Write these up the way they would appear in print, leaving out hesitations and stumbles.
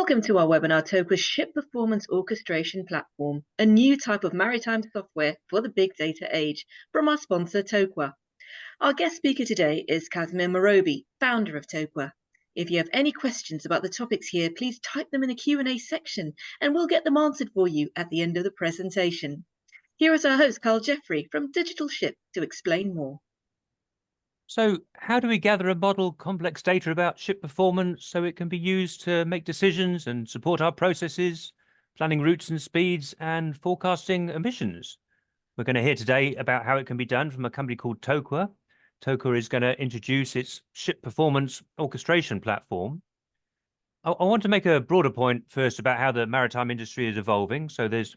Welcome to our webinar, Toqua's Ship Performance Orchestration Platform, a new type of maritime software for the big data age, from our sponsor, Toqua. Our guest speaker today is Casimir Morobi, founder of Toqua. If you have any questions about the topics here, please type them in the Q&A section and we'll get them answered for you at the end of the presentation. Here is our host, Carl Jeffrey from Digital Ship, to explain more. So how do we gather and model complex data about ship performance so it can be used to make decisions and support our processes, planning routes and speeds, and forecasting emissions? We're going to hear today about how it can be done from a company called Toqua. Toqua is going to introduce its Ship Performance Orchestration Platform. I want to make a broader point first about how the maritime industry is evolving. So there's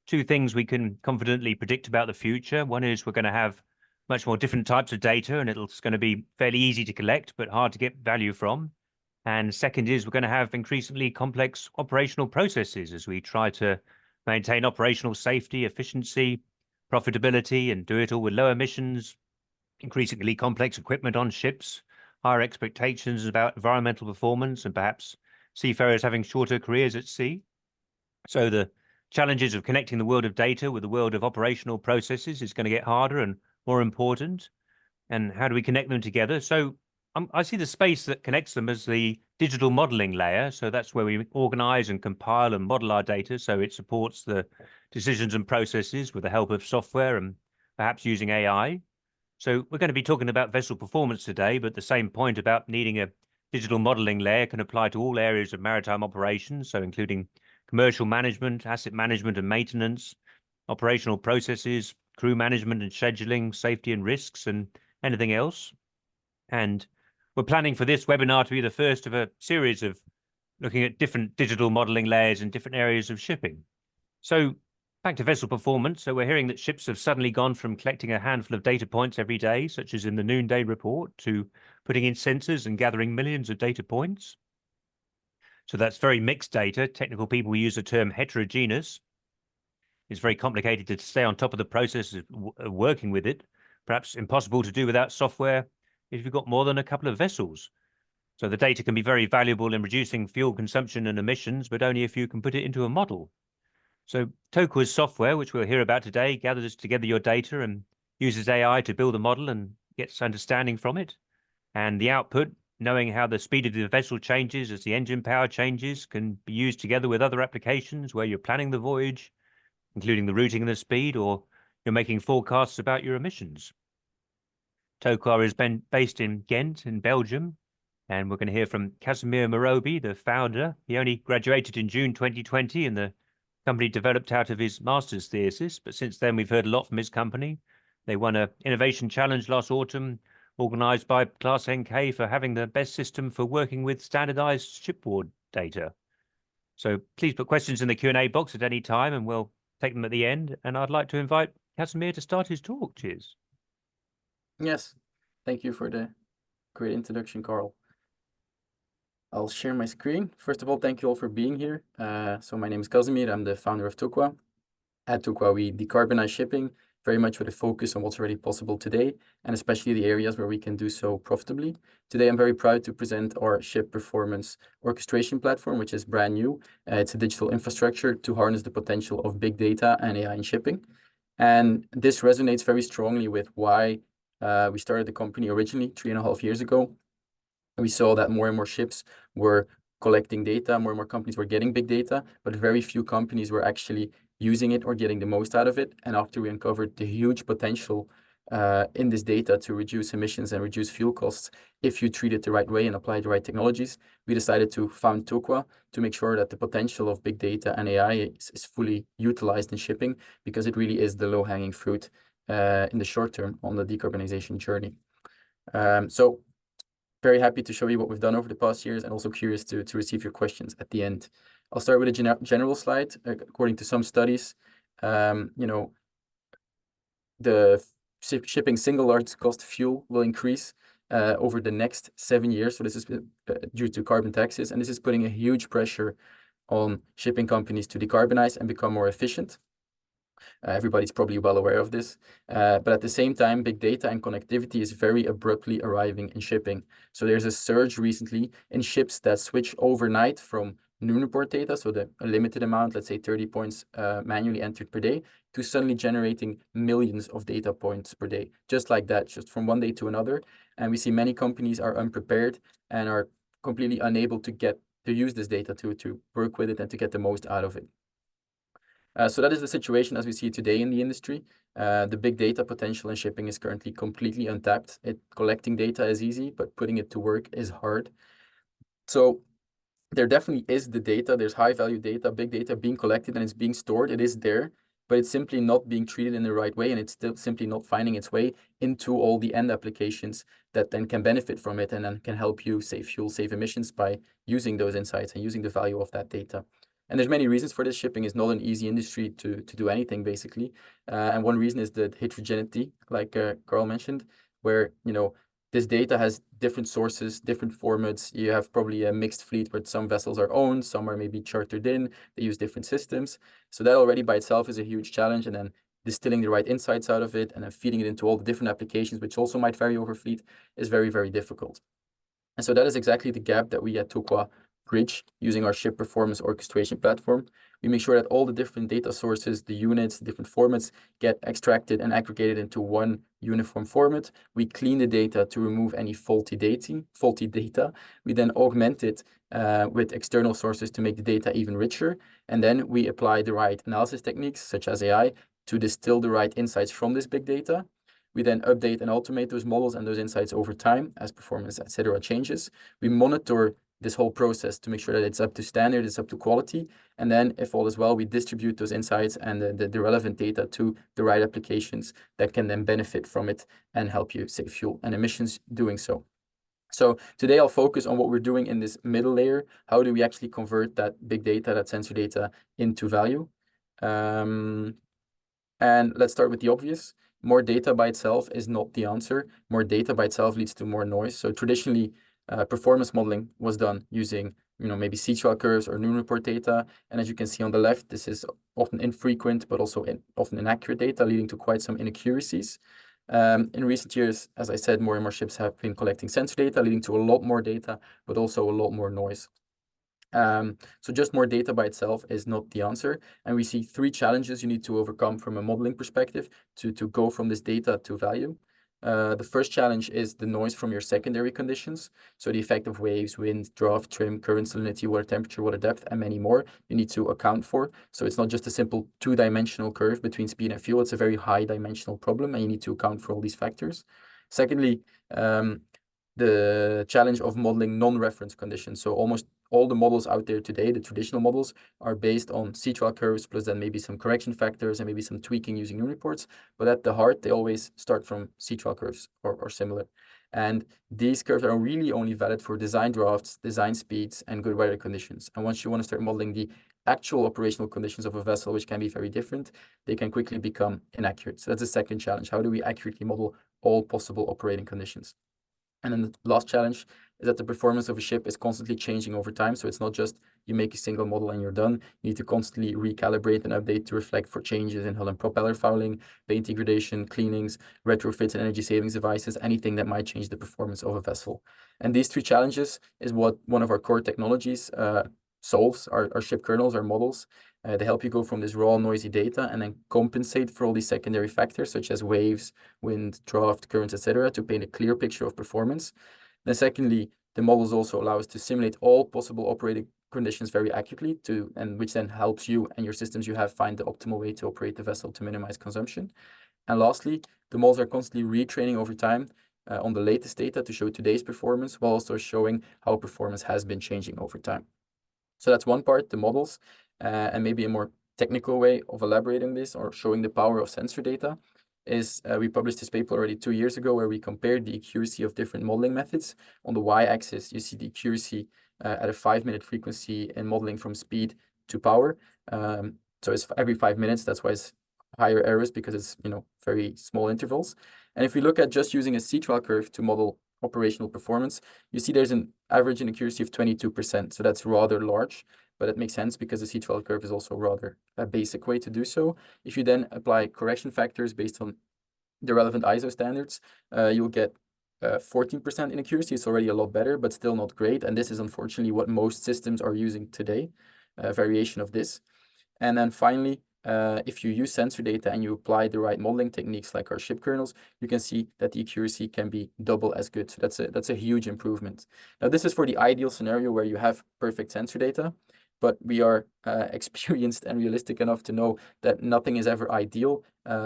two things we can confidently predict about the future. One is we're going to have much more different types of data, and it's going to be fairly easy to collect, but hard to get value from. And second is we're going to have increasingly complex operational processes as we try to maintain operational safety, efficiency, profitability, and do it all with low emissions, increasingly complex equipment on ships, higher expectations about environmental performance, and perhaps seafarers having shorter careers at sea. So the challenges of connecting the world of data with the world of operational processes is going to get harder and more important. And how do we connect them together? So I see the space that connects them as the digital modeling layer. So that's where we organize and compile and model our data so it supports the decisions and processes with the help of software and perhaps using AI. So we're going to be talking about vessel performance today, but the same point about needing a digital modeling layer can apply to all areas of maritime operations, so including commercial management, asset management and maintenance, operational processes, crew management and scheduling, safety and risks, and anything else. And we're planning for this webinar to be the first of a series of looking at different digital modeling layers in different areas of shipping. So back to vessel performance. So we're hearing that ships have suddenly gone from collecting a handful of data points every day, such as in the noonday report, to putting in sensors and gathering millions of data points. So that's very mixed data. Technical people use the term heterogeneous. It's very complicated to stay on top of the process of working with it, perhaps impossible to do without software if you've got more than a couple of vessels. So the data can be very valuable in reducing fuel consumption and emissions, but only if you can put it into a model. So Toqua's software, which we'll hear about today, gathers together your data and uses AI to build a model and gets understanding from it. And the output, knowing how the speed of the vessel changes as the engine power changes, can be used together with other applications where you're planning the voyage, including the routing and the speed, or you're making forecasts about your emissions. Toqua is based in Ghent in Belgium, and we're going to hear from Casimir Morobi, the founder. He only graduated in June 2020, and the company developed out of his master's thesis, but since then we've heard a lot from his company. They won an innovation challenge last autumn, organized by Class NK, for having the best system for working with standardized shipboard data. So please put questions in the Q&A box at any time, and we'll take them at the end. And I'd like to invite Casimir to start his talk. Cheers. Yes, thank you for the great introduction, Carl. I'll share my screen. First of all, thank you all for being here. So my name is Casimir. I'm the founder of Toqua. At Toqua, we decarbonize shipping very much with a focus on what's already possible today, and especially the areas where we can do so profitably. Today, I'm very proud to present our Ship Performance Orchestration Platform, which is brand new. It's a digital infrastructure to harness the potential of big data and AI in shipping. And this resonates very strongly with why we started the company originally 3.5 years ago. We saw that more and more ships were collecting data, more and more companies were getting big data, but very few companies were actually using it or getting the most out of it. And after we uncovered the huge potential in this data to reduce emissions and reduce fuel costs, if you treat it the right way and apply the right technologies, we decided to found Toqua to make sure that the potential of big data and AI is fully utilized in shipping, because it really is the low-hanging fruit in the short term on the decarbonization journey. So very happy to show you what we've done over the past years, and also curious to receive your questions at the end. I'll start with a general slide. According to some studies, the shipping's single largest cost fuel will increase over the next 7 years. So this is due to carbon taxes, and this is putting a huge pressure on shipping companies to decarbonize and become more efficient. Everybody's probably well aware of this, but at the same time, big data and connectivity is very abruptly arriving in shipping. So there's a surge recently in ships that switch overnight from noon report data, so a limited amount, let's say 30 points manually entered per day, to suddenly generating millions of data points per day, just like that, just from one day to another. And we see many companies are unprepared and are completely unable to use this data to work with it and to get the most out of it. So that is the situation as we see today in the industry. The big data potential in shipping is currently completely untapped. Collecting data is easy, but putting it to work is hard. So there definitely is the data. There's high value data, big data being collected, and it's being stored. It is there, but it's simply not being treated in the right way, and it's still simply not finding its way into all the end applications that then can benefit from it and then can help you save fuel, save emissions by using those insights and using the value of that data. And there's many reasons for this. Shipping is not an easy industry to do anything, basically. And one reason is the heterogeneity, like Carl mentioned, where, this data has different sources, different formats. You have probably a mixed fleet where some vessels are owned, some are maybe chartered in, they use different systems. So that already by itself is a huge challenge. And then distilling the right insights out of it and then feeding it into all the different applications, which also might vary over fleet, is very, very difficult. And so that is exactly the gap that we at Toqua bridge using our Ship Performance Orchestration Platform. We make sure that all the different data sources, the units, the different formats get extracted and aggregated into one uniform format. We clean the data to remove any faulty data. We then augment it with external sources to make the data even richer. And then we apply the right analysis techniques, such as AI, to distill the right insights from this big data. We then update and automate those models and those insights over time as performance, etc., changes. We monitor this whole process to make sure that it's up to standard, it's up to quality. And then if all is well, we distribute those insights and the relevant data to the right applications that can then benefit from it and help you save fuel and emissions doing so. So today I'll focus on what we're doing in this middle layer. How do we actually convert that big data, that sensor data, into value? And let's start with the obvious. More data by itself is not the answer. More data by itself leads to more noise. So traditionally, performance modeling was done using, maybe C-trial curves or noon report data. And as you can see on the left, this is often infrequent, but also often inaccurate data, leading to quite some inaccuracies. In recent years, as I said, more and more ships have been collecting sensor data, leading to a lot more data, but also a lot more noise. So just more data by itself is not the answer. And we see 3 challenges you need to overcome from a modeling perspective to go from this data to value. The first challenge is the noise from your secondary conditions. So the effect of waves, wind, draft, trim, current, salinity, water temperature, water depth, and many more you need to account for. So it's not just a simple 2-dimensional curve between speed and fuel. It's a very high dimensional problem, and you need to account for all these factors. Secondly, the challenge of modeling non-reference conditions. So almost all the models out there today, the traditional models, are based on C-trial curves, plus then maybe some correction factors and maybe some tweaking using noon reports. But at the heart, they always start from C-trial curves or similar. And these curves are really only valid for design drafts, design speeds, and good weather conditions. And once you want to start modeling the actual operational conditions of a vessel, which can be very different, they can quickly become inaccurate. So that's the second challenge. How do we accurately model all possible operating conditions? And then the last challenge is that the performance of a ship is constantly changing over time. So it's not just you make a single model and you're done. You need to constantly recalibrate and update to reflect for changes in hull and propeller fouling, paint degradation, cleanings, retrofits and energy savings devices, anything that might change the performance of a vessel. And these 3 challenges is what one of our core technologies solves, our ship kernels, our models. They help you go from this raw, noisy data and then compensate for all these secondary factors, such as waves, wind, draft, currents, etc., to paint a clear picture of performance. Then secondly, the models also allow us to simulate all possible operating conditions very accurately, which then helps you and your systems you have find the optimal way to operate the vessel to minimize consumption. And lastly, the models are constantly retraining over time on the latest data to show today's performance, while also showing how performance has been changing over time. So that's one part, the models, and maybe a more technical way of elaborating this or showing the power of sensor data is we published this paper already 2 years ago where we compared the accuracy of different modeling methods. On the y-axis, you see the accuracy at a 5-minute frequency in modeling from speed to power. So it's every 5 minutes. That's why it's higher errors, because it's very small intervals. And if we look at just using a C-trial curve to model operational performance, you see there's an average inaccuracy of 22%. So that's rather large, but it makes sense because the C-trial curve is also rather a basic way to do so. If you then apply correction factors based on the relevant ISO standards, you'll get 14% inaccuracy. It's already a lot better, but still not great. And this is unfortunately what most systems are using today, a variation of this. And then finally, if you use sensor data and you apply the right modeling techniques like our ship kernels, you can see that the accuracy can be double as good. So that's a huge improvement. Now, this is for the ideal scenario where you have perfect sensor data, but we are experienced and realistic enough to know that nothing is ever ideal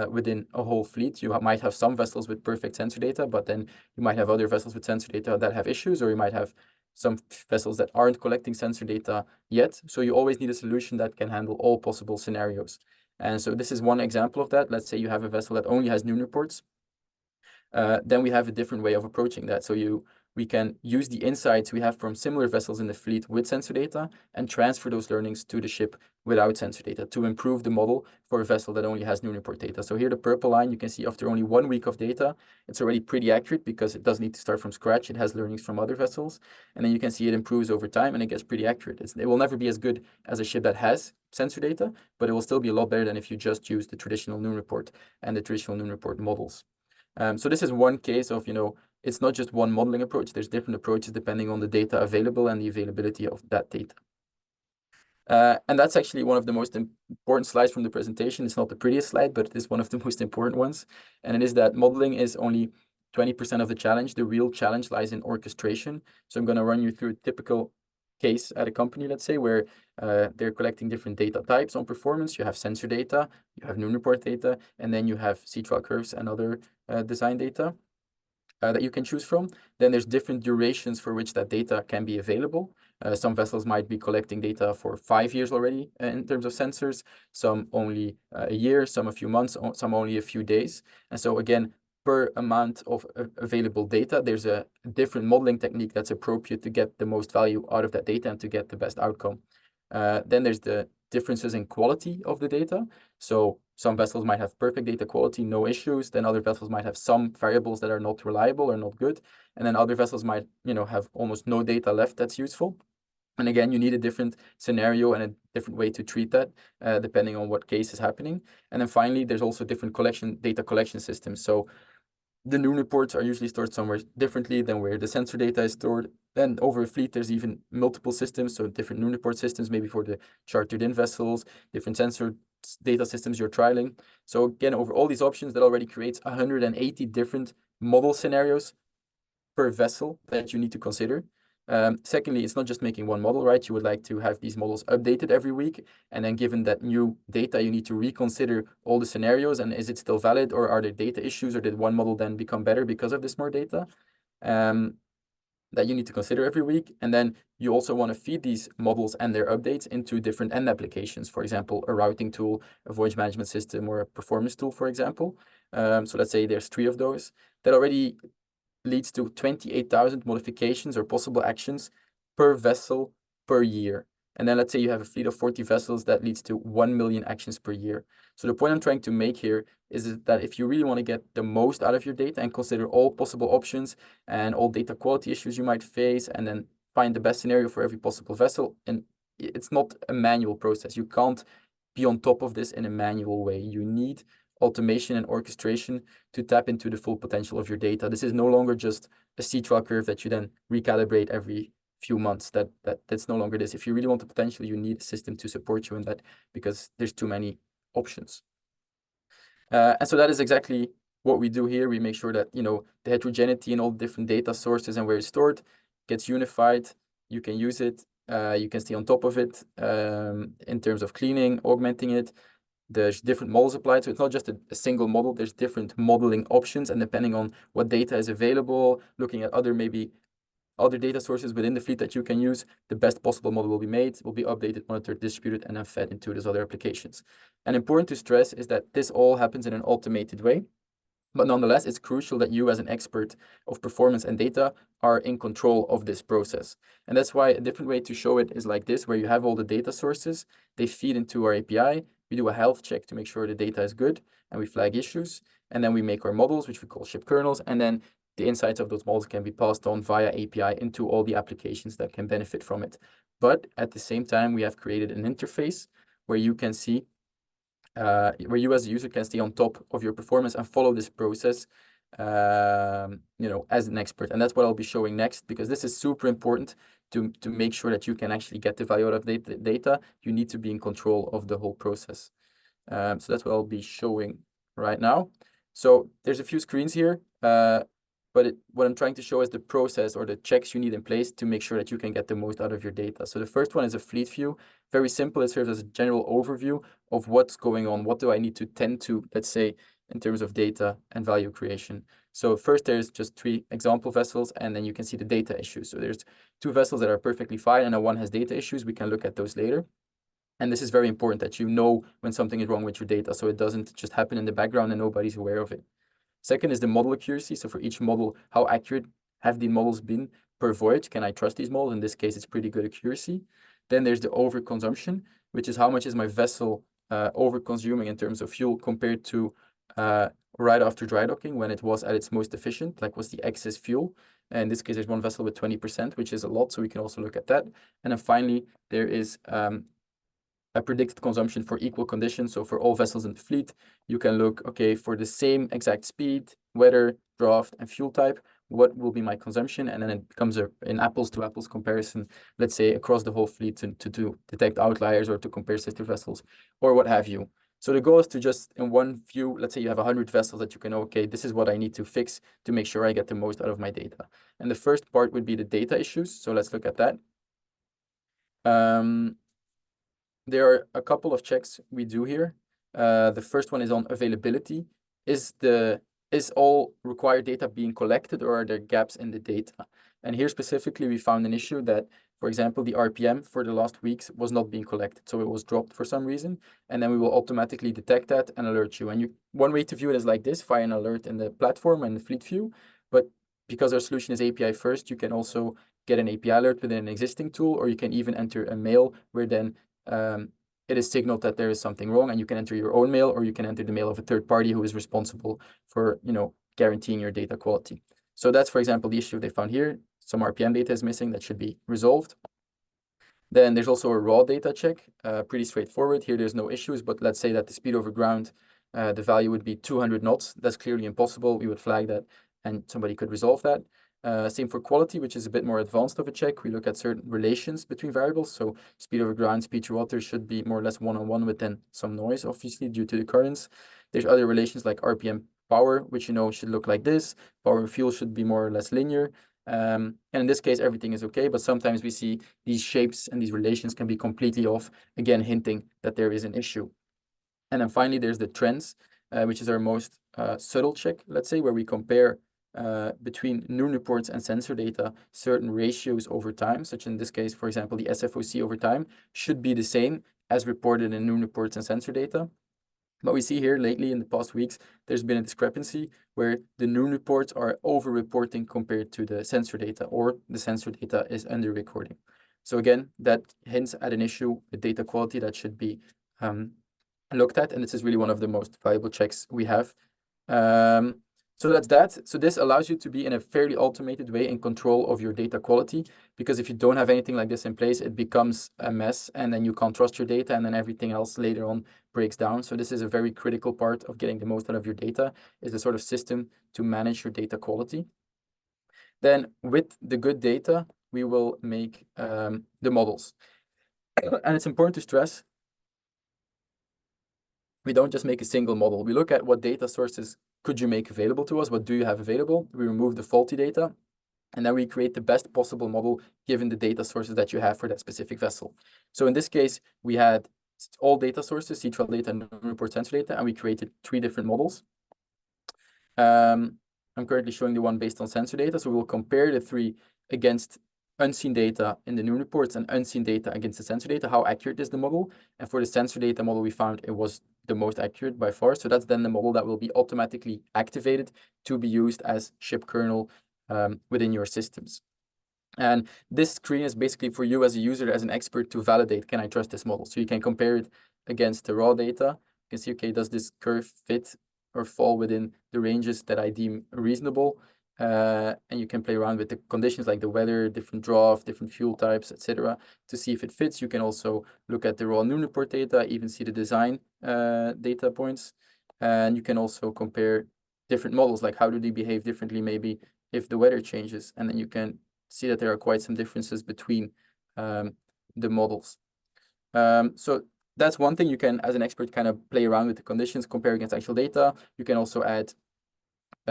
within a whole fleet. You might have some vessels with perfect sensor data, but then you might have other vessels with sensor data that have issues, or you might have some vessels that aren't collecting sensor data yet. So you always need a solution that can handle all possible scenarios. And so this is one example of that. Let's say you have a vessel that only has noon reports. Then we have a different way of approaching that. So we can use the insights we have from similar vessels in the fleet with sensor data and transfer those learnings to the ship without sensor data to improve the model for a vessel that only has noon report data. So here the purple line, you can see after only 1 week of data, it's already pretty accurate because it doesn't need to start from scratch. It has learnings from other vessels. And then you can see it improves over time and it gets pretty accurate. It will never be as good as a ship that has sensor data, but it will still be a lot better than if you just use the traditional noon report and the traditional noon report models. So this is one case of, it's not just one modeling approach. There's different approaches depending on the data available and the availability of that data. And that's actually one of the most important slides from the presentation. It's not the prettiest slide, but it is one of the most important ones. And it is that modeling is only 20% of the challenge. The real challenge lies in orchestration. So I'm going to run you through a typical case at a company, let's say, where they're collecting different data types on performance. You have sensor data, you have noon report data, and then you have sea trial curves and other design data that you can choose from. Then there's different durations for which that data can be available. Some vessels might be collecting data for 5 years already in terms of sensors, some only a year, some a few months, some only a few days. And so again, per amount of available data, there's a different modeling technique that's appropriate to get the most value out of that data and to get the best outcome. Then there's the differences in quality of the data. So some vessels might have perfect data quality, no issues. Then other vessels might have some variables that are not reliable or not good. And then other vessels might, have almost no data left that's useful. And again, you need a different scenario and a different way to treat that, depending on what case is happening. And then finally, there's also different data collection systems. So the noon reports are usually stored somewhere differently than where the sensor data is stored. Then over a fleet, there's even multiple systems, so different noon report systems, maybe for the chartered in vessels, different sensor data systems you're trialing. So again, over all these options, that already creates 180 different model scenarios per vessel that you need to consider. Secondly, it's not just making one model, right? You would like to have these models updated every week. And then given that new data, you need to reconsider all the scenarios. And is it still valid, or are there data issues, or did one model then become better because of this more data? That you need to consider every week. And then you also want to feed these models and their updates into different end applications. For example, a routing tool, a voyage management system, or a performance tool, for example. So let's say there's 3 of those. That already leads to 28,000 modifications or possible actions per vessel per year. And then let's say you have a fleet of 40 vessels, that leads to 1 million actions per year. So the point I'm trying to make here is that if you really want to get the most out of your data and consider all possible options and all data quality issues you might face, and then find the best scenario for every possible vessel, and it's not a manual process. You can't be on top of this in a manual way. You need automation and orchestration to tap into the full potential of your data. This is no longer just a sea trial curve that you then recalibrate every few months. That's no longer this. If you really want the potential, you need a system to support you in that, because there's too many options. And so that is exactly what we do here. We make sure that, the heterogeneity in all the different data sources and where it's stored gets unified. You can use it. You can stay on top of it in terms of cleaning, augmenting it. There's different models applied, so it's not just a single model. There's different modeling options, and depending on what data is available, looking at maybe other data sources within the fleet that you can use, the best possible model will be made, will be updated, monitored, distributed, and then fed into those other applications. And important to stress is that this all happens in an automated way. But nonetheless, it's crucial that you, as an expert of performance and data, are in control of this process. And that's why a different way to show it is like this, where you have all the data sources, they feed into our API. We do a health check to make sure the data is good, and we flag issues. And then we make our models, which we call ship kernels. And then the insights of those models can be passed on via API into all the applications that can benefit from it. But at the same time, we have created an interface where you can see where you as a user can stay on top of your performance and follow this process as an expert. And that's what I'll be showing next, because this is super important to make sure that you can actually get the value out of data. You need to be in control of the whole process. So that's what I'll be showing right now. So there's a few screens here, but what I'm trying to show is the process or the checks you need in place to make sure that you can get the most out of your data. So the first one is a fleet view. Very simple. It serves as a general overview of what's going on. What do I need to tend to, let's say, in terms of data and value creation. So first, there's just 3 example vessels, and then you can see the data issues. So there's 2 vessels that are perfectly fine, and one has data issues. We can look at those later. And this is very important that you know when something is wrong with your data, so it doesn't just happen in the background and nobody's aware of it. Second is the model accuracy. So for each model, how accurate have the models been per voyage? Can I trust these models? In this case, it's pretty good accuracy. Then there's the overconsumption, which is how much is my vessel over-consuming in terms of fuel compared to right after dry docking when it was at its most efficient, like what's the excess fuel. And in this case, there's one vessel with 20%, which is a lot, so we can also look at that. And then finally, there is a predicted consumption for equal conditions. So for all vessels in the fleet, you can look, okay, for the same exact speed, weather, draft, and fuel type, what will be my consumption? And then it becomes an apples to apples comparison, let's say across the whole fleet to detect outliers or to compare sister vessels or what have you. So the goal is to just in one view, let's say you have 100 vessels that you can, okay, this is what I need to fix to make sure I get the most out of my data. And the first part would be the data issues. So let's look at that. There are a couple of checks we do here. The first one is on availability. Is all required data being collected, or are there gaps in the data? And here specifically, we found an issue that, for example, the RPM for the last weeks was not being collected. So it was dropped for some reason. And then we will automatically detect that and alert you. And one way to view it is like this, via an alert in the platform and the fleet view. But because our solution is API first, you can also get an API alert within an existing tool, or you can even enter a mail where then it is signaled that there is something wrong, and you can enter your own mail, or you can enter the mail of a third party who is responsible for, guaranteeing your data quality. So that's, for example, the issue they found here. Some RPM data is missing that should be resolved. Then there's also a raw data check, pretty straightforward. Here there's no issues, but let's say that the speed over ground, the value would be 200 knots. That's clearly impossible. We would flag that, and somebody could resolve that. Same for quality, which is a bit more advanced of a check. We look at certain relations between variables. So speed over ground, speed through water should be more or less one-on-one with then some noise, obviously, due to the currents. There's other relations like RPM power, which, should look like this. Power and fuel should be more or less linear. And in this case, everything is okay, but sometimes we see these shapes and these relations can be completely off, again, hinting that there is an issue. And then finally, there's the trends, which is our most subtle check, let's say, where we compare between NURN reports and sensor data, certain ratios over time, such in this case, for example, the SFOC over time should be the same as reported in NURN reports and sensor data. But we see here lately in the past weeks, there's been a discrepancy where the NURN reports are over-reporting compared to the sensor data, or the sensor data is under-recording. So again, that hints at an issue with data quality that should be looked at, and this is really one of the most valuable checks we have. So that's that. So this allows you to be in a fairly automated way in control of your data quality, because if you don't have anything like this in place, it becomes a mess, and then you can't trust your data, and then everything else later on breaks down. So this is a very critical part of getting the most out of your data, is the sort of system to manage your data quality. Then with the good data, we will make the models. And it's important to stress, we don't just make a single model. We look at what data sources could you make available to us? What do you have available? We remove the faulty data, and then we create the best possible model given the data sources that you have for that specific vessel. So in this case, we had all data sources, C12 data, and report sensor data, and we created 3 different models. I'm currently showing the one based on sensor data, so we will compare the 3 against unseen data in the NURN reports and unseen data against the sensor data. How accurate is the model? And for the sensor data model, we found it was the most accurate by far. So that's then the model that will be automatically activated to be used as ship kernel within your systems. And this screen is basically for you as a user, as an expert, to validate, can I trust this model? So you can compare it against the raw data. You can see, okay, does this curve fit or fall within the ranges that I deem reasonable? And you can play around with the conditions like the weather, different draft, different fuel types, etc., to see if it fits. You can also look at the raw NURN report data, even see the design data points. And you can also compare different models, like how do they behave differently maybe if the weather changes, and then you can see that there are quite some differences between the models. So that's one thing you can, as an expert, kind of play around with the conditions, compare against actual data. You can also add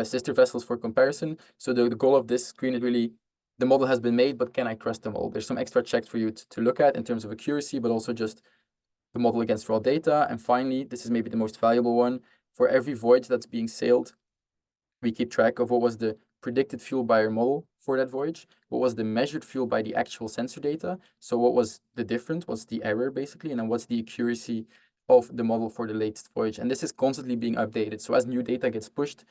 sister vessels for comparison. So the goal of this screen is really, the model has been made, but can I trust the model? There's some extra checks for you to look at in terms of accuracy, but also just the model against raw data. And finally, this is maybe the most valuable one. For every voyage that's being sailed, we keep track of what was the predicted fuel by our model for that voyage, what was the measured fuel by the actual sensor data. So what was the difference, what's the error basically, and then what's the accuracy of the model for the latest voyage. And this is constantly being updated. So as new data gets pushed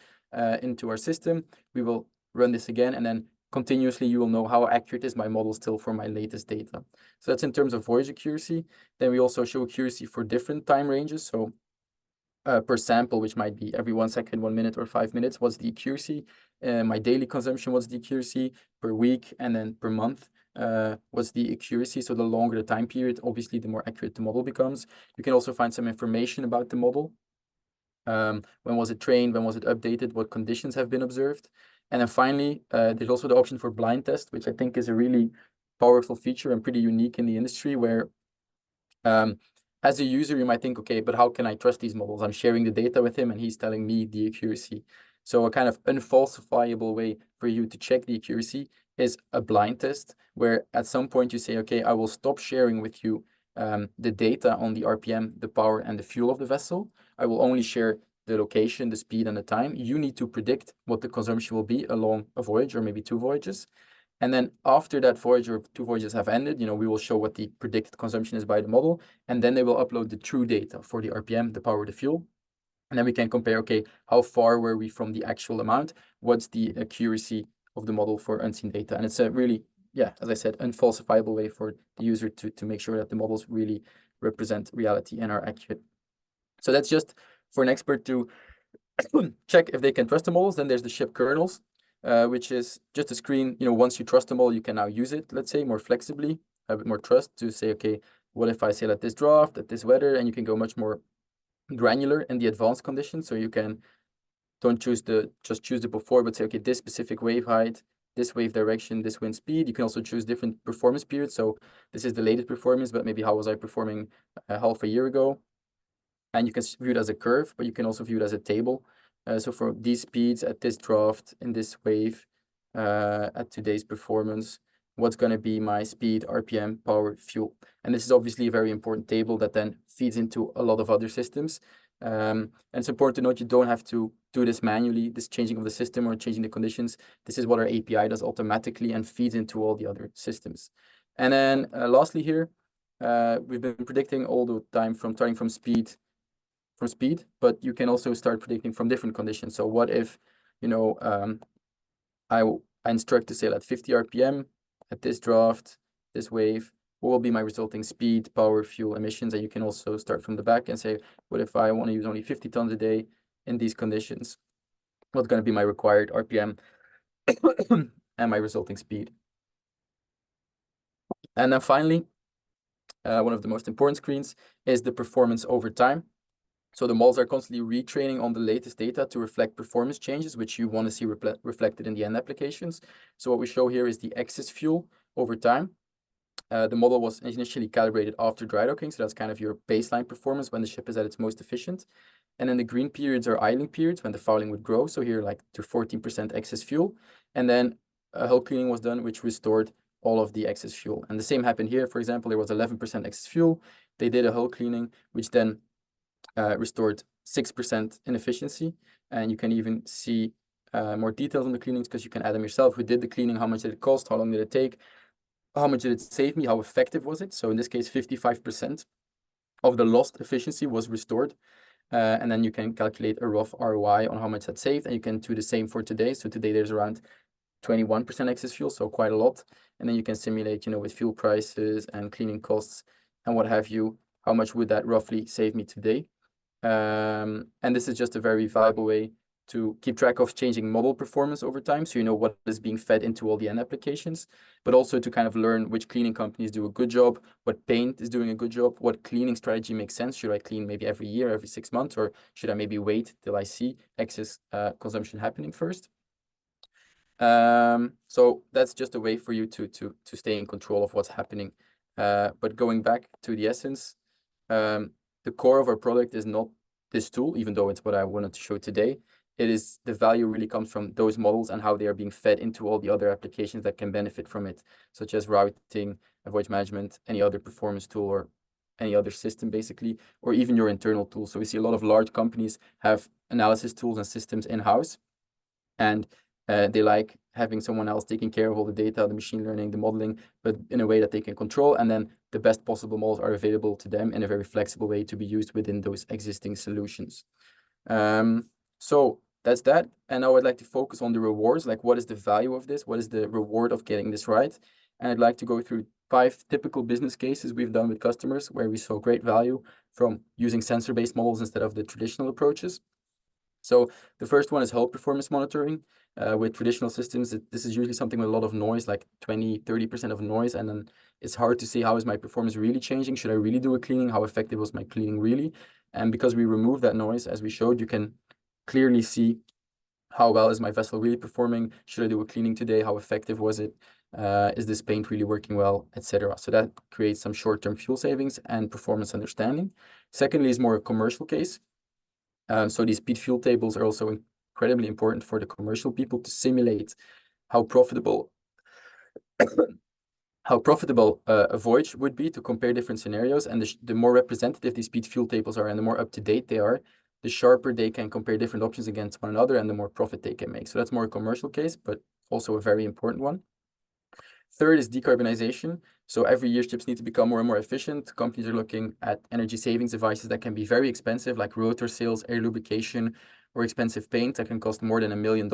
into our system, we will run this again, and then continuously you will know how accurate is my model still for my latest data. So that's in terms of voyage accuracy. Then we also show accuracy for different time ranges. So per sample, which might be every 1 second, 1 minute, or 5 minutes, what's the accuracy? My daily consumption, what's the accuracy? Per week, and then per month, what's the accuracy? So the longer the time period, obviously, the more accurate the model becomes. You can also find some information about the model. When was it trained? When was it updated? What conditions have been observed? And then finally, there's also the option for blind test, which I think is a really powerful feature and pretty unique in the industry, where as a user, you might think, okay, but how can I trust these models? I'm sharing the data with him and he's telling me the accuracy. So a kind of unfalsifiable way for you to check the accuracy is a blind test, where at some point you say, okay, I will stop sharing with you the data on the RPM, the power, and the fuel of the vessel. I will only share the location, the speed, and the time. You need to predict what the consumption will be along a voyage or maybe 2 voyages. And then after that voyage or 2 voyages have ended, we will show what the predicted consumption is by the model. And then they will upload the true data for the RPM, the power, the fuel. And then we can compare, okay, how far were we from the actual amount? What's the accuracy of the model for unseen data? And it's a really, as I said, unfalsifiable way for the user to make sure that the models really represent reality and are accurate. So that's just for an expert to check if they can trust the models. Then there's the ship kernels, which is just a screen. Once you trust the model, you can now use it, let's say, more flexibly, a bit more trust to say, okay, what if I sail at this draft, at this weather? And you can go much more granular in the advanced conditions. So you can just choose the before, but say, okay, this specific wave height, this wave direction, this wind speed. You can also choose different performance periods. So this is the latest performance, but maybe how was I performing half a year ago? And you can view it as a curve, but you can also view it as a table. So for these speeds at this draft, in this wave, at today's performance, what's going to be my speed, RPM, power, fuel? And this is obviously a very important table that then feeds into a lot of other systems. And it's important to note you don't have to do this manually, this changing of the system or changing the conditions. This is what our API does automatically and feeds into all the other systems. And then lastly here, we've been predicting all the time starting from speed, but you can also start predicting from different conditions. So what if, I instruct to sail at 50 RPM at this draft, this wave, what will be my resulting speed, power, fuel, emissions? And you can also start from the back and say, what if I want to use only 50 tons a day in these conditions? What's going to be my required RPM and my resulting speed? And then finally, one of the most important screens is the performance over time. So the models are constantly retraining on the latest data to reflect performance changes, which you want to see reflected in the end applications. So what we show here is the excess fuel over time. The model was initially calibrated after dry docking, so that's kind of your baseline performance when the ship is at its most efficient. And then the green periods are idling periods when the fouling would grow. So here, like to 14% excess fuel. And then a hull cleaning was done, which restored all of the excess fuel. And the same happened here. For example, there was 11% excess fuel. They did a hull cleaning, which then restored 6% in efficiency. And you can even see more details on the cleanings because you can add them yourself. Who did the cleaning? How much did it cost? How long did it take? How much did it save me? How effective was it? So in this case, 55% of the lost efficiency was restored. And then you can calculate a rough ROI on how much that saved. And you can do the same for today. So today there's around 21% excess fuel, so quite a lot. And then you can simulate, with fuel prices and cleaning costs and what have you, how much would that roughly save me today? And this is just a very valuable way to keep track of changing model performance over time, so you know what is being fed into all the end applications, but also to kind of learn which cleaning companies do a good job, what paint is doing a good job, what cleaning strategy makes sense. Should I clean maybe every year, every 6 months, or should I maybe wait till I see excess consumption happening first? So that's just a way for you to stay in control of what's happening. But going back to the essence, the core of our product is not this tool, even though it's what I wanted to show today. It is the value really comes from those models and how they are being fed into all the other applications that can benefit from it, such as routing, voyage management, any other performance tool, or any other system basically, or even your internal tools. So we see a lot of large companies have analysis tools and systems in-house, and they like having someone else taking care of all the data, the machine learning, the modeling, but in a way that they can control. And then the best possible models are available to them in a very flexible way to be used within those existing solutions. So that's that. And now I'd like to focus on the rewards. Like, what is the value of this? What is the reward of getting this right? And I'd like to go through 5 typical business cases we've done with customers where we saw great value from using sensor-based models instead of the traditional approaches. So the first one is hull performance monitoring. With traditional systems, this is usually something with a lot of noise, like 20-30% of noise. And then it's hard to see, how is my performance really changing? Should I really do a cleaning? How effective was my cleaning really? And because we remove that noise, as we showed, you can clearly see how well is my vessel really performing? Should I do a cleaning today? How effective was it? Is this paint really working well, etc. So that creates some short-term fuel savings and performance understanding. Secondly is more a commercial case. So these speed fuel tables are also incredibly important for the commercial people to simulate how profitable a voyage would be, to compare different scenarios. And the more representative these speed fuel tables are and the more up-to-date they are, the sharper they can compare different options against one another and the more profit they can make. So that's more a commercial case, but also a very important one. Third is decarbonization. So every year ships need to become more and more efficient. Companies are looking at energy savings devices that can be very expensive, like rotor seals, air lubrication, or expensive paint that can cost more than $1 million.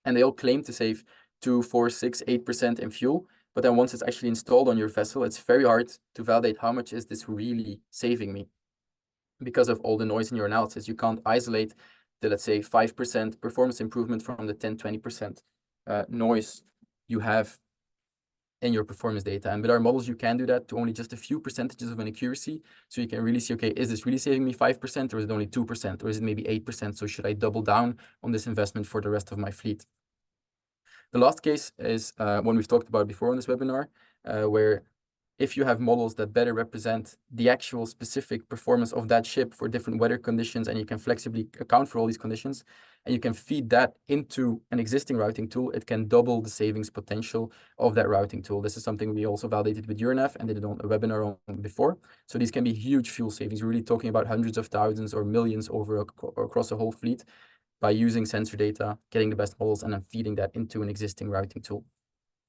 And they all claim to save 2, 4, 6, 8% in fuel. But then once it's actually installed on your vessel, it's very hard to validate how much is this really saving me. Because of all the noise in your analysis, you can't isolate the, let's say, 5% performance improvement from the 10-20% noise you have in your performance data. And with our models, you can do that to only just a few percentages of an accuracy. So you can really see, okay, is this really saving me 5%, or is it only 2%, or is it maybe 8%? So should I double down on this investment for the rest of my fleet? The last case is one we've talked about before on this webinar, where if you have models that better represent the actual specific performance of that ship for different weather conditions, and you can flexibly account for all these conditions, and you can feed that into an existing routing tool, it can double the savings potential of that routing tool. This is something we also validated with Euronav and did it on a webinar on before. So these can be huge fuel savings. We're really talking about hundreds of thousands or millions across a whole fleet by using sensor data, getting the best models, and then feeding that into an existing routing tool.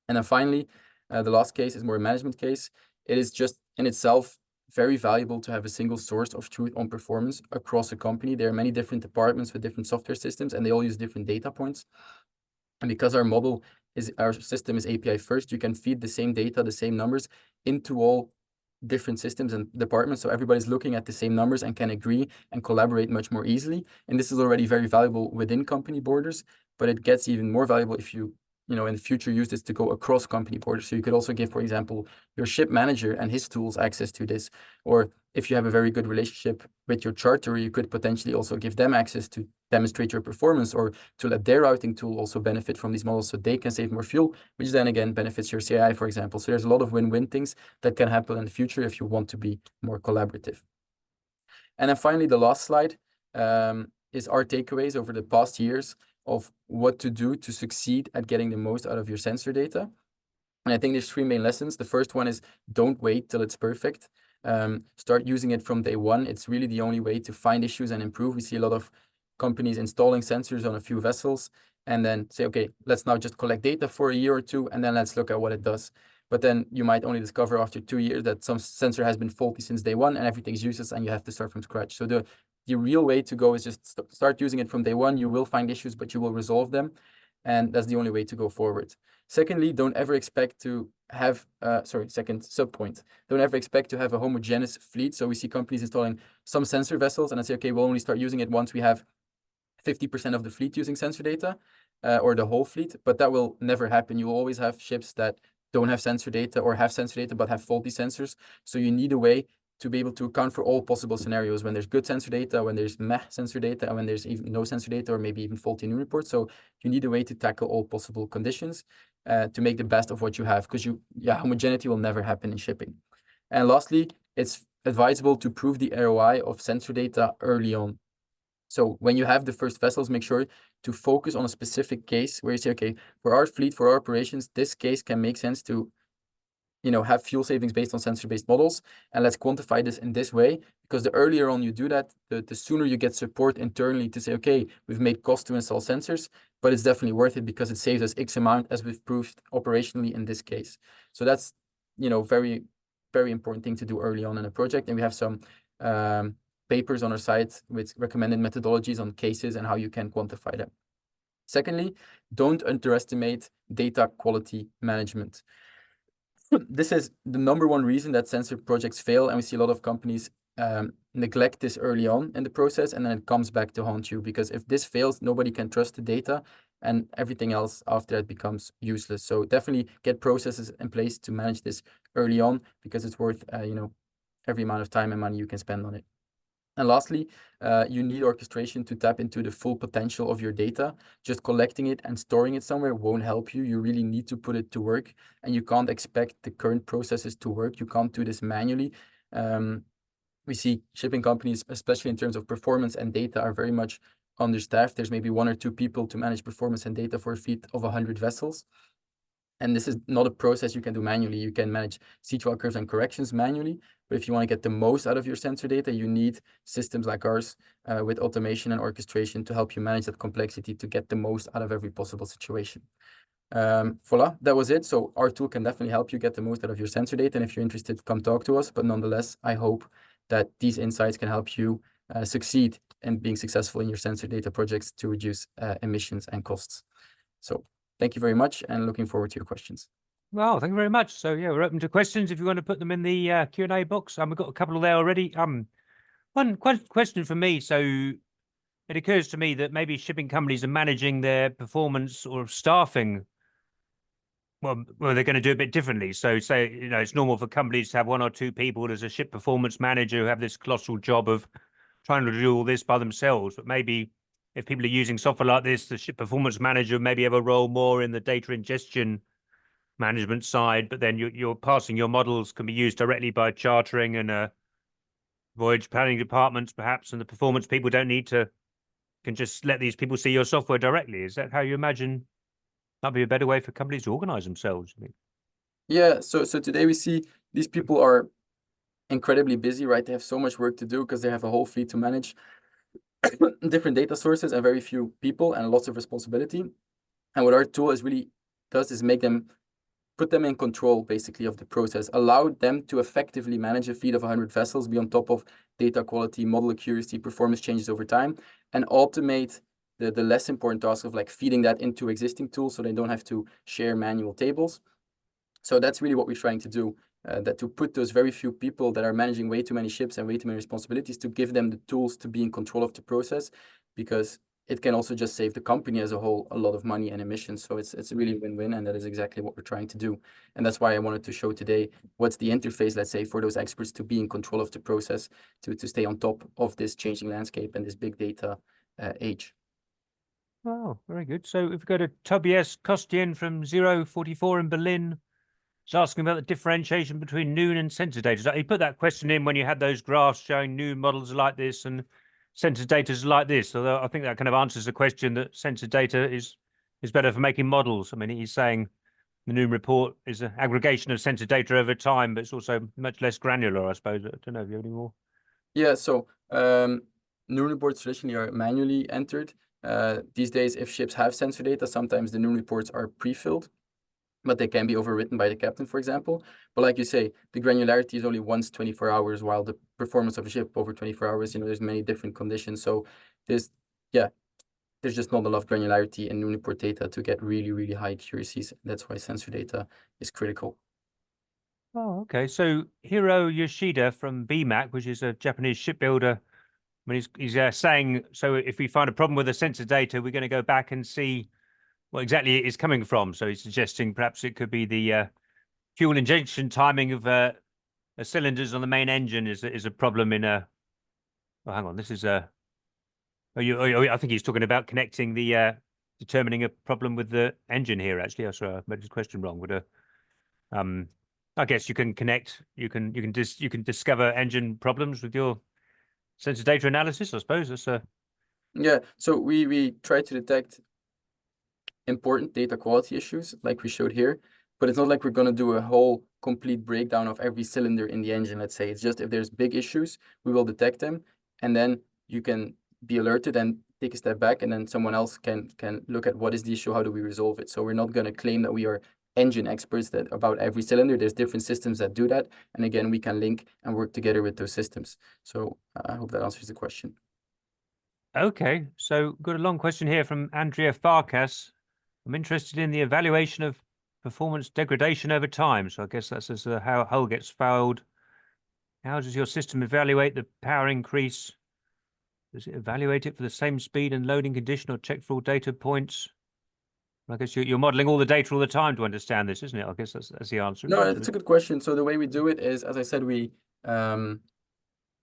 And then finally, the last case is more a management case. It is just in itself very valuable to have a single source of truth on performance across a company. There are many different departments with different software systems, and they all use different data points. And because our system is API first, you can feed the same data, the same numbers into all different systems and departments. So everybody's looking at the same numbers and can agree and collaborate much more easily. And this is already very valuable within company borders, but it gets even more valuable if you in the future use this to go across company borders. So you could also give, for example, your ship manager and his tools access to this. Or if you have a very good relationship with your charterer, you could potentially also give them access to demonstrate your performance, or to let their routing tool also benefit from these models so they can save more fuel, which then again benefits your CII, for example. So there's a lot of win-win things that can happen in the future if you want to be more collaborative. And then finally, the last slide is our takeaways over the past years of what to do to succeed at getting the most out of your sensor data. And I think there's 3 main lessons. The first one is, don't wait till it's perfect. Start using it from day one. It's really the only way to find issues and improve. We see a lot of companies installing sensors on a few vessels and then say, okay, let's now just collect data for a year or 2, and then let's look at what it does. But then you might only discover after 2 years that some sensor has been faulty since day one and everything's useless and you have to start from scratch. So the real way to go is just start using it from day one. You will find issues, but you will resolve them. And that's the only way to go forward. Secondly, don't ever expect to have, second sub-point, don't ever expect to have a homogeneous fleet. So we see companies installing some sensor vessels and I say, okay, we'll only start using it once we have 50% of the fleet using sensor data, or the whole fleet, but that will never happen. You will always have ships that don't have sensor data or have sensor data but have faulty sensors. So you need a way to be able to account for all possible scenarios, when there's good sensor data, when there's meh sensor data, and when there's even no sensor data, or maybe even faulty new reports. So you need a way to tackle all possible conditions to make the best of what you have, because homogeneity will never happen in shipping. And lastly, it's advisable to prove the ROI of sensor data early on. So when you have the first vessels, make sure to focus on a specific case where you say, okay, for our fleet, for our operations, this case can make sense to, have fuel savings based on sensor-based models, and let's quantify this in this way. Because the earlier on you do that, the sooner you get support internally to say, okay, we've made cost to install sensors, but it's definitely worth it because it saves us X amount, as we've proved operationally in this case. So that's, very, very important thing to do early on in a project. And we have some papers on our site with recommended methodologies on cases and how you can quantify them. Secondly, don't underestimate data quality management. This is the number one reason that sensor projects fail, and we see a lot of companies neglect this early on in the process, and then it comes back to haunt you, because if this fails, nobody can trust the data, and everything else after that becomes useless. So definitely get processes in place to manage this early on, because it's worth every amount of time and money you can spend on it. And lastly, you need orchestration to tap into the full potential of your data. Just collecting it and storing it somewhere won't help you. You really need to put it to work, and you can't expect the current processes to work. You can't do this manually. We see shipping companies, especially in terms of performance and data, are very much understaffed. There's maybe 1 or 2 people to manage performance and data for a fleet of 100 vessels. And this is not a process you can do manually. You can manage C12 curves and corrections manually, but if you want to get the most out of your sensor data, you need systems like ours with automation and orchestration to help you manage that complexity to get the most out of every possible situation. Voila, that was it. So our tool can definitely help you get the most out of your sensor data. And if you're interested, come talk to us. But nonetheless, I hope that these insights can help you succeed in being successful in your sensor data projects to reduce emissions and costs. So thank you very much, and looking forward to your questions. Well, thank you very much. So yeah, we're open to questions if you want to put them in the Q&A box. We've got a couple there already. One question for me. So it occurs to me that maybe shipping companies are managing their performance or staffing. Well, they're going to do it a bit differently. So say, it's normal for companies to have 1 or 2 people as a ship performance manager who have this colossal job of trying to do all this by themselves. But maybe if people are using software like this, the ship performance manager maybe have a role more in the data ingestion management side, but then you're passing your models can be used directly by chartering and voyage planning departments, perhaps, and the performance people don't need to, can just let these people see your software directly. Is that how you imagine might be a better way for companies to organize themselves? Yeah, so today we see these people are incredibly busy, right? They have so much work to do because they have a whole fleet to manage, different data sources, and very few people and lots of responsibility. And what our tool does is put them in control, basically, of the process, allow them to effectively manage a fleet of 100 vessels, be on top of data quality, model accuracy, performance changes over time, and automate the less important task of feeding that into existing tools so they don't have to share manual tables. So that's really what we're trying to do, that to put those very few people that are managing way too many ships and way too many responsibilities, to give them the tools to be in control of the process, because it can also just save the company as a whole a lot of money and emissions. So it's a really win-win, and that is exactly what we're trying to do. And that's why I wanted to show today what's the interface, let's say, for those experts to be in control of the process, to stay on top of this changing landscape and this big data age. Oh, very good. So if we go to Tobias Kostien from 044 in Berlin, he's asking about the differentiation between noon and sensor data. So he put that question in when you had those graphs showing noon models like this and sensor data is like this. Although I think that kind of answers the question that sensor data is better for making models. I mean, he's saying the noon report is an aggregation of sensor data over time, but it's also much less granular, I suppose. I don't know if you have any more. Yeah, so noon reports traditionally are manually entered. These days, if ships have sensor data, sometimes the noon reports are pre-filled, but they can be overwritten by the captain, for example. But like you say, the granularity is only once 24 hours, while the performance of a ship over 24 hours, there's many different conditions. So there's just not enough granularity in noon report data to get really, really high accuracies. That's why sensor data is critical. Oh, okay. So Hiro Yoshida from BMAC, which is a Japanese shipbuilder, I mean, he's saying, so if we find a problem with the sensor data, we're going to go back and see what exactly it is coming from. So he's suggesting perhaps it could be the fuel injection timing of the cylinders on the main engine is a problem in a. Oh, hang on, this is a. I think he's talking about connecting the determining a problem with the engine here. Actually, I'm sorry, I made this question wrong. But I guess you can connect. You can discover engine problems with your sensor data analysis. I suppose that's a. Yeah. So we try to detect important data quality issues like we showed here, but it's not like we're going to do a whole complete breakdown of every cylinder in the engine. Let's say it's just if there's big issues, we will detect them, and then you can be alerted and take a step back, and then someone else can look at what is the issue, how do we resolve it. So we're not going to claim that we are engine experts that about every cylinder. There's different systems that do that, and again, we can link and work together with those systems. So I hope that answers the question. Okay, so got a long question here from Andrea Farkas. I'm interested in the evaluation of performance degradation over time. So I guess that's as how a hull gets fouled. How does your system evaluate the power increase? Does it evaluate it for the same speed and loading condition or check for all data points? I guess you're modeling all the data all the time to understand this, isn't it? I guess that's the answer. No, it's a good question. So the way we do it is, as I said, we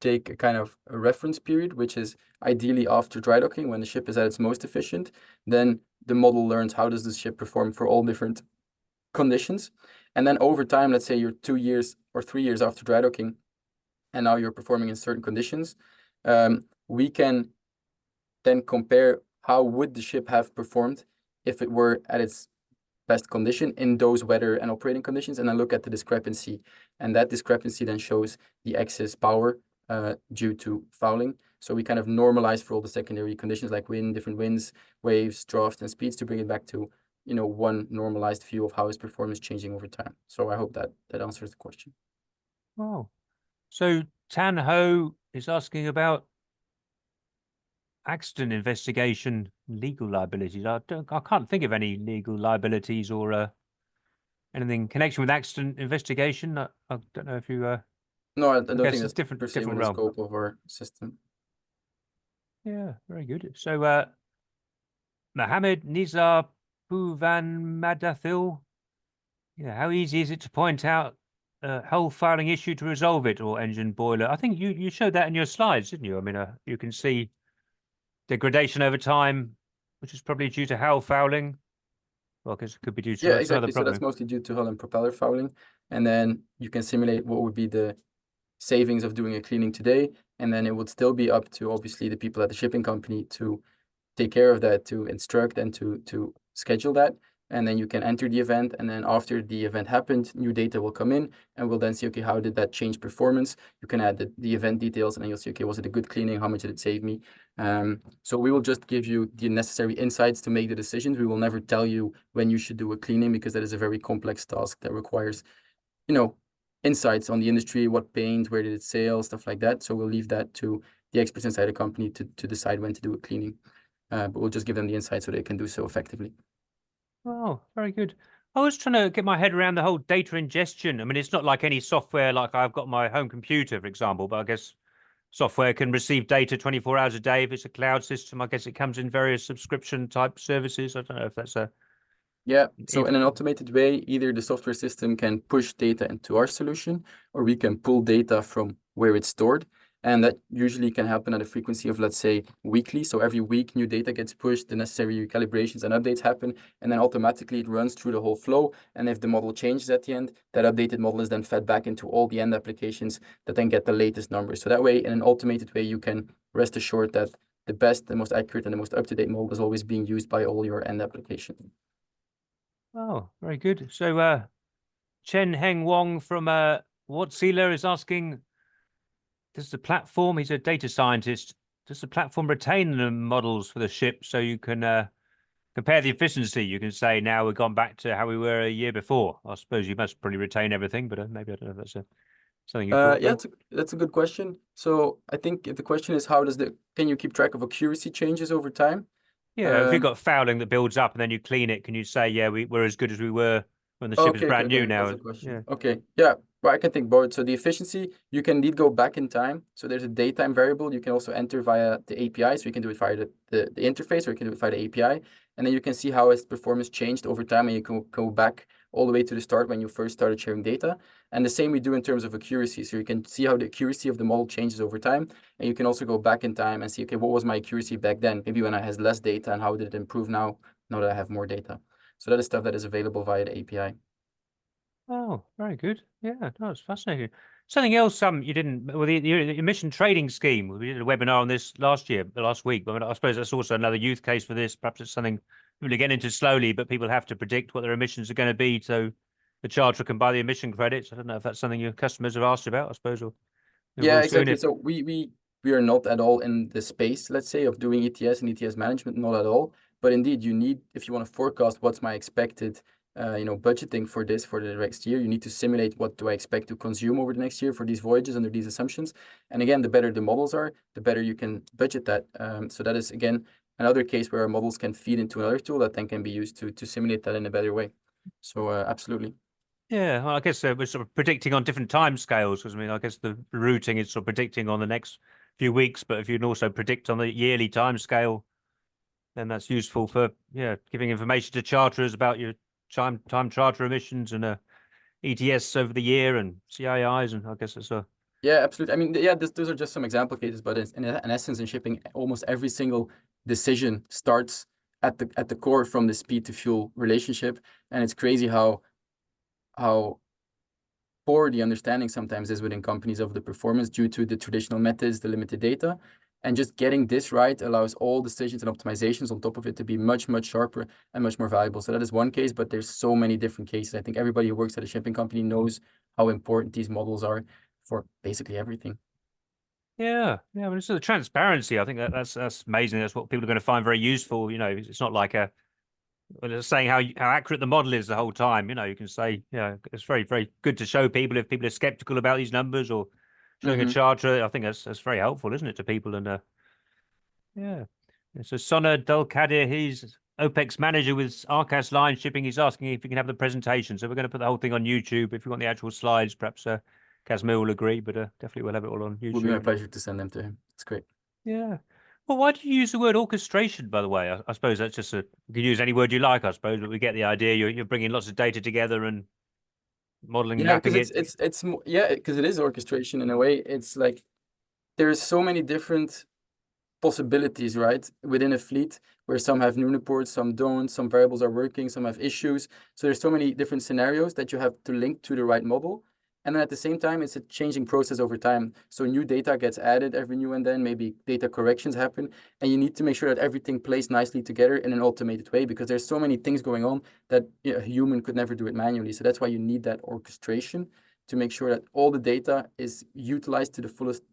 take a kind of a reference period, which is ideally after dry docking when the ship is at its most efficient. Then the model learns how does the ship perform for all different conditions. And then over time, let's say you're 2 years or 3 years after dry docking, and now you're performing in certain conditions, we can then compare how would the ship have performed if it were at its best condition in those weather and operating conditions, and then look at the discrepancy. And that discrepancy then shows the excess power due to fouling. So we kind of normalize for all the secondary conditions like wind, different winds, waves, draft, and speeds to bring it back to, one normalized view of how its performance is changing over time. So I hope that answers the question. Oh, so Tan Ho is asking about accident investigation, legal liabilities. I can't think of any legal liabilities or anything in connection with accident investigation. I don't know if you. No, I don't think it's that's different per se realm. the scope of our system. Yeah, very good. So Mohammed Nizar Puvan Madathil. Yeah, how easy is it to point out a hull fouling issue to resolve it or engine boiler? I think you showed that in your slides, didn't you? I mean, you can see degradation over time, which is probably due to hull fouling. Well, because it could be due to Yeah, some exactly. other So problem. that's mostly due to hull and propeller fouling. And then you can simulate what would be the savings of doing a cleaning today. And then it would still be up to obviously the people at the shipping company to take care of that, to instruct and to schedule that. And then you can enter the event. And then after the event happened, new data will come in and we'll then see, okay, how did that change performance? You can add the event details and then you'll see, okay, was it a good cleaning? How much did it save me? So we will just give you the necessary insights to make the decisions. We will never tell you when you should do a cleaning because that is a very complex task that requires, insights on the industry, what paint, where did it sail, stuff like that. So we'll leave that to the experts inside the company to decide when to do a cleaning. But we'll just give them the insight so they can do so effectively. Oh, very good. I was trying to get my head around the whole data ingestion. I mean, it's not like any software like I've got my home computer, for example, but I guess software can receive data 24 hours a day. If it's a cloud system, I guess it comes in various subscription type services. I don't know if that's a... Yeah, so in an automated way, either the software system can push data into our solution, or we can pull data from where it's stored. And that usually can happen at a frequency of, let's say, weekly. So every week, new data gets pushed, the necessary calibrations and updates happen, and then automatically it runs through the whole flow. And if the model changes at the end, that updated model is then fed back into all the end applications that then get the latest numbers. So that way, in an automated way, you can rest assured that the best, the most accurate, and the most up-to-date model is always being used by all your end applications. Oh, very good. So Chen Heng Wong from Wärtsilä is asking, does the platform, he's a data scientist, does the platform retain the models for the ship so you can compare the efficiency? You can say now we've gone back to how we were a year before. I suppose you must probably retain everything, but maybe I don't know if that's something you thought Yeah, through. that's a good question. So I think if the question is can you keep track of accuracy changes over time? Yeah, if you've got fouling that builds up and then you clean it, can you say, yeah, we're as good as we were when the ship is Okay, brand new that's now. the question. Yeah. Okay, yeah, well, I can think both. So the efficiency, you can indeed go back in time. So there's a datetime variable you can also enter via the API. So you can do it via the interface, or you can do it via the API. And then you can see how its performance changed over time, and you can go back all the way to the start when you first started sharing data. And the same we do in terms of accuracy. So you can see how the accuracy of the model changes over time. And you can also go back in time and see, okay, what was my accuracy back then? Maybe when I had less data, and how did it improve now that I have more data? So that is stuff that is available via the API. Oh, very good. Yeah, no, it's fascinating. Something else, you didn't, well, the emission trading scheme. We did a webinar on this last week. But I suppose that's also another use case for this. Perhaps it's something people are getting into slowly, but people have to predict what their emissions are going to be, so the charger can buy the emission credits. I don't know if that's something your customers have asked about, I suppose, or Yeah, will soon. exactly. So we are not at all in the space, let's say, of doing ETS and ETS management, not at all. But indeed, you need, if you want to forecast what's my expected, budgeting for this for the next year, you need to simulate what do I expect to consume over the next year for these voyages under these assumptions. And again, the better the models are, the better you can budget that. So that is, again, another case where our models can feed into another tool that then can be used to simulate that in a better way. So absolutely. Yeah, well, I guess we're sort of predicting on different time scales, because I mean, I guess the routing is sort of predicting on the next few weeks, but if you can also predict on the yearly time scale, then that's useful for giving information to charterers about your time charter emissions and ETS over the year and CIIs, and I guess it's a Yeah, absolutely. I mean, yeah, those are just some example cases, but in essence, in shipping, almost every single decision starts at the core from the speed to fuel relationship, and it's crazy how poor the understanding sometimes is within companies of the performance due to the traditional methods, the limited data, and just getting this right allows all decisions and optimizations on top of it to be much, much sharper and much more valuable. So that is one case, but there's so many different cases. I think everybody who works at a shipping company knows how important these models are for basically everything. yeah. But it's the transparency. I think that's amazing. That's what people are going to find very useful. It's not like it's saying how accurate the model is the whole time. You can say, it's very, very good to show people if people are skeptical about these numbers or showing a charter. I think that's very helpful, isn't it, to people? And yeah. So Sona Dulkadir, he's OPEX manager with Arcas Line Shipping. He's asking if we can have the presentation. So we're going to put the whole thing on YouTube. If you want the actual slides, perhaps Casimir will agree, but definitely we'll have it all on YouTube. It would be my pleasure to send them to him. It's great. Yeah. Well, why do you use the word orchestration, by the way? I suppose that's just you can use any word you like, I suppose, but we get the idea. You're bringing lots of data together and modeling, mapping it. Because it is orchestration in a way. It's like there's so many different possibilities, right, within a fleet where some have new reports, some don't, some variables are working, some have issues. So there's so many different scenarios that you have to link to the right model. And then at the same time, it's a changing process over time. So new data gets added every now and then, maybe data corrections happen, and you need to make sure that everything plays nicely together in an automated way, because there's so many things going on that a human could never do it manually. So that's why you need that orchestration to make sure that all the data is utilized to the fullest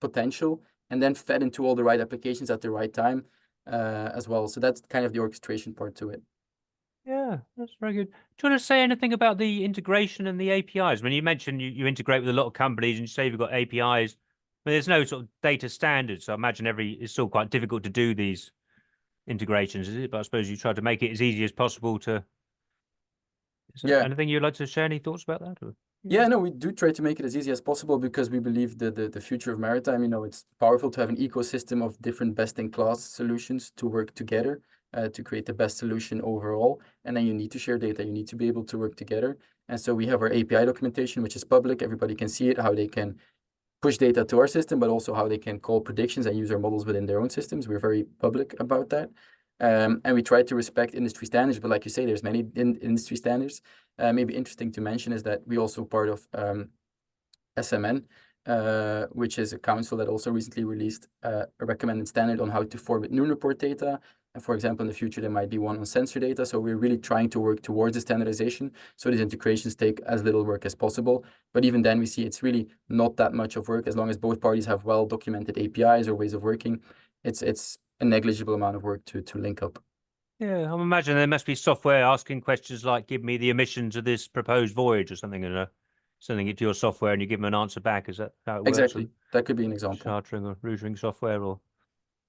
potential and then fed into all the right applications at the right time as well. So that's kind of the orchestration part to it. Yeah, that's very good. Do you want to say anything about the integration and the APIs? When you mentioned you integrate with a lot of companies and you say you've got APIs, but there's no sort of data standard. So I imagine it's still quite difficult to do these integrations, is it? But I suppose you try to make it as easy as possible to. Is there anything you'd like to share? Any thoughts about that? Or? Yeah, no, we do try to make it as easy as possible because we believe that the future of maritime, it's powerful to have an ecosystem of different best-in-class solutions to work together to create the best solution overall. And then you need to share data. You need to be able to work together. And so we have our API documentation, which is public. Everybody can see it, how they can push data to our system, but also how they can call predictions and use our models within their own systems. We're very public about that. And we try to respect industry standards, but like you say, there's many industry standards. Maybe interesting to mention is that we also part of SMN, which is a council that also recently released a recommended standard on how to format noon report data. And for example, in the future, there might be one on sensor data. So we're really trying to work towards the standardization so these integrations take as little work as possible. But even then, we see it's really not that much of work as long as both parties have well-documented APIs or ways of working. It's a negligible amount of work to link up. Yeah, I'm imagining there must be software asking questions like, give me the emissions of this proposed voyage or something, and sending it to your software and you give them an answer back. Is that how it works? Exactly. That could be an example. Chartering or routing software or...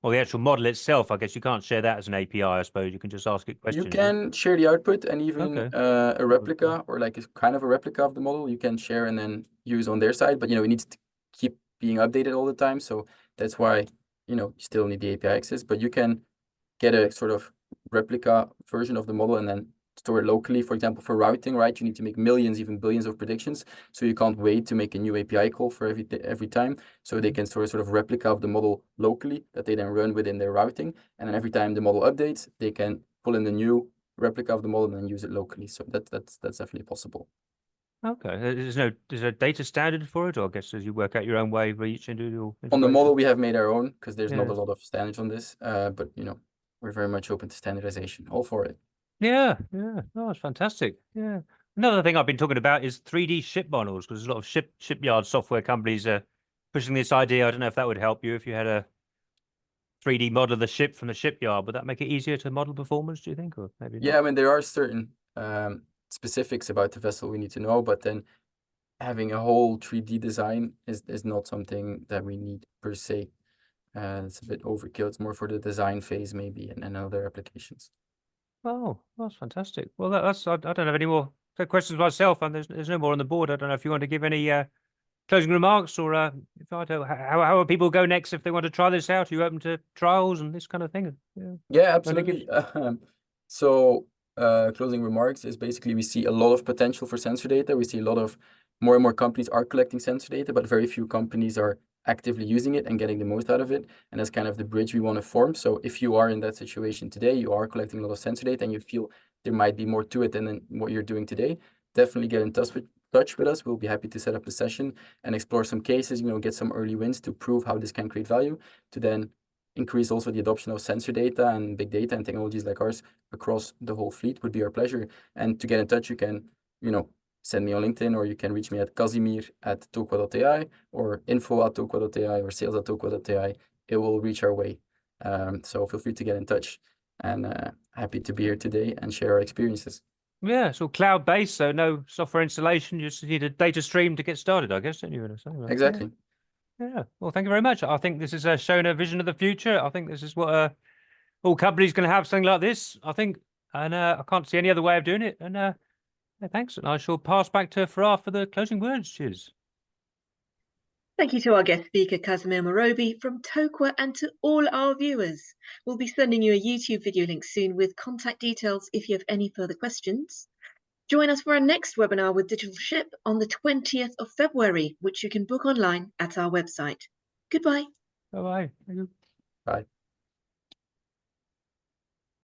Or the actual model itself, I guess you can't share that as an API, I suppose. You can just ask it questions. You can share the output and even Okay. a replica or like a kind of a replica of the model you can share and then use on their side. But, it needs to keep being updated all the time. So that's why, you still need the API access, but you can get a sort of replica version of the model and then store it locally. For example, for routing, right? You need to make millions, even billions of predictions. So you can't wait to make a new API call for every time. So they can store a sort of replica of the model locally that they then run within their routing. And then every time the model updates, they can pull in the new replica of the model and then use it locally. So that's definitely possible. Okay. There's a data standard for it, or I guess as you work out your own way for each individual On the integration? model, we have made our own because there's not Yeah. a lot of standards on this. But we're very much open to standardization. All for it. Yeah. Oh, it's fantastic. Yeah. Another thing I've been talking about is 3D ship models, because there's a lot of shipyard software companies are pushing this idea. I don't know if that would help you if you had a 3D model of the ship from the shipyard. Would that make it easier to model performance, do you think? Or maybe Yeah, not? I mean, there are certain specifics about the vessel we need to know, but then having a whole 3D design is not something that we need per se. It's a bit overkill. It's more for the design phase maybe and other applications. Oh, that's fantastic. Well, that's I don't have any more questions myself, and there's no more on the board. I don't know if you want to give any closing remarks, or if I don't, how will people go next if they want to try this out? Are you open to trials and this kind of thing? Yeah, Want to give- absolutely. So closing remarks is basically we see a lot of potential for sensor data. We see a lot of more and more companies are collecting sensor data, but very few companies are actively using it and getting the most out of it. And that's kind of the bridge we want to form. So if you are in that situation today, you are collecting a lot of sensor data and you feel there might be more to it than what you're doing today, definitely get in touch with us. We'll be happy to set up a session and explore some cases, get some early wins to prove how this can create value, to then increase also the adoption of sensor data and big data and technologies like ours across the whole fleet would be our pleasure. And to get in touch, you can, send me on LinkedIn, or you can reach me at Casimir@Toqua.ai or info@Toqua.ai or sales@Toqua.ai. It will reach our way. So feel free to get in touch, and happy to be here today and share our experiences. Yeah, it's all cloud-based, so no software installation. You just need a data stream to get started, I guess, don't you? Exactly. Yeah. Well, thank you very much. I think this has shown a vision of the future. I think this is what all companies can have something like this, I think. And I can't see any other way of doing it. And yeah, thanks. And I shall pass back to Farah for the closing words. Cheers. Thank you to our guest speaker, Casimir Morobi from Toqua, and to all our viewers. We'll be sending you a YouTube video link soon with contact details if you have any further questions. Join us for our next webinar with Digital Ship on the 20th of February, which you can book online at our website. Goodbye. Bye-bye. Bye.